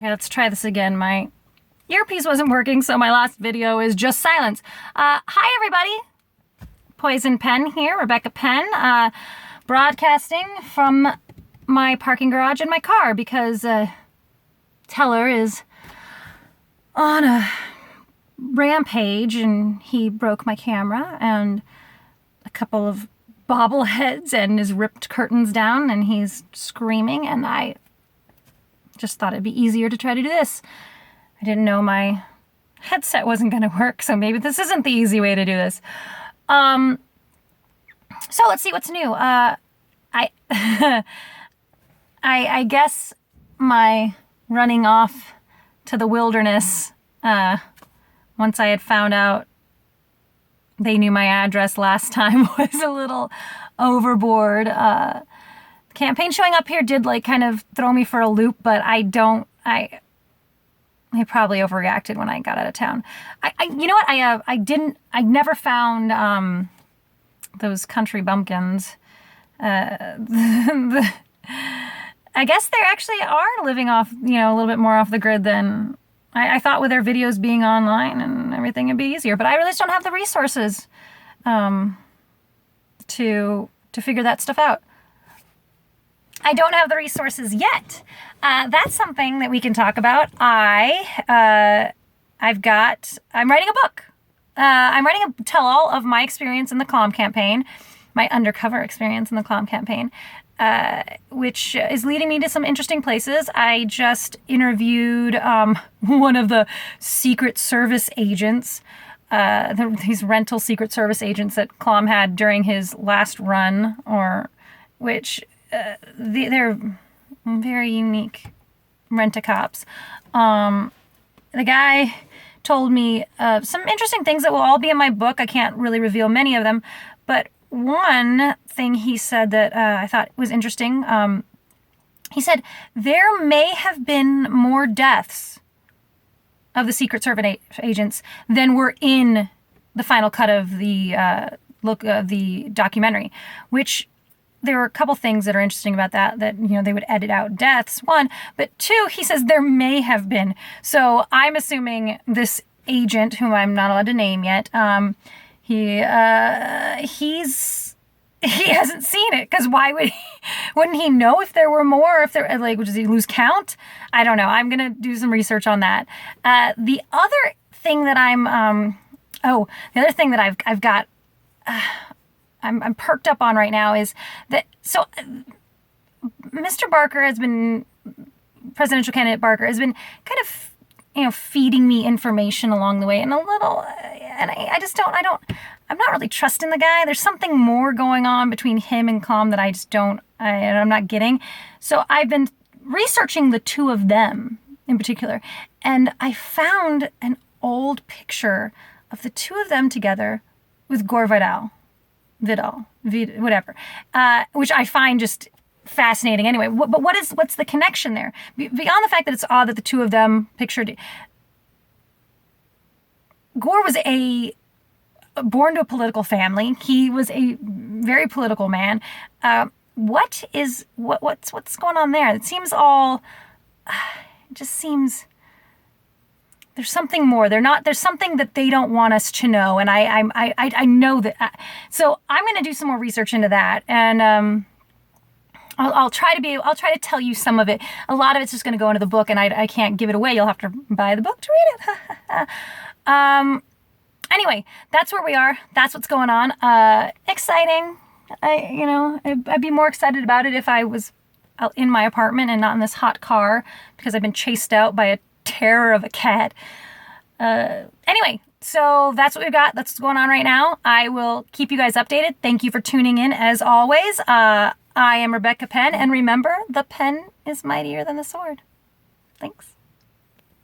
Okay, let's try this again. My earpiece wasn't working, so my last video is just silence. Hi, everybody. Poison Penn here, Rebecca Penn, broadcasting from my parking garage in my car because Teller is on a rampage and he broke my camera and a couple of bobbleheads and his ripped curtains down and he's screaming, and I just thought it'd be easier to try to do this. I didn't know my headset wasn't going to work, so maybe this isn't the easy way to do this. So let's see what's new. I guess my running off to the wilderness, once I had found out they knew my address last time, was a little overboard. Campaign showing up here did kind of throw me for a loop, but I probably overreacted when I got out of town. You know what? I never found those country bumpkins. I guess they actually are living off, a little bit more off the grid than I thought. With their videos being online and everything, it'd be easier. But I really just don't have the resources to figure that stuff out. I don't have the resources yet. That's something that we can talk about. I'm writing a book. I'm writing a tell-all of my experience in the Clom campaign, my undercover experience in the Clom campaign, which is leading me to some interesting places. I just interviewed one of the Secret Service agents, these rental Secret Service agents that Clom had during his last run, they're very unique rent-a-cops. The guy told me some interesting things that will all be in my book. I can't really reveal many of them, but one thing he said that I thought was interesting, he said there may have been more deaths of the Secret Service agents than were in the final cut of the documentary, which there were a couple things that are interesting about that they would edit out deaths, one, but two, he says there may have been. So I'm assuming this agent, whom I'm not allowed to name yet, he hasn't seen it, because why wouldn't he know if there were more, if there, does he lose count? I don't know. I'm going to do some research on that. The other thing that I've got, I'm perked up on right now is that, so Mr. Barker has been, presidential candidate Barker has been kind of, feeding me information along the way, and I'm not really trusting the guy. There's something more going on between him and Clom that I'm not getting. So I've been researching the two of them in particular, and I found an old picture of the two of them together with Gore Vidal, whatever, which I find just fascinating anyway. But what's the connection there? Beyond the fact that it's odd that the two of them pictured. Gore was born to a political family. He was a very political man. What's going on there? It seems there's something more. There's something that they don't want us to know, and I know that. So I'm going to do some more research into that, and I'll try to tell you some of it. A lot of it's just going to go into the book, and I can't give it away. You'll have to buy the book to read it. Anyway, that's where we are. That's what's going on. Exciting. I'd be more excited about it if I was out in my apartment and not in this hot car, because I've been chased out by a terror of a cat. Anyway, so that's what we've got. That's what's going on right now. I will keep you guys updated. Thank you for tuning in, as always. I am Rebecca Penn, and remember, the pen is mightier than the sword. Thanks.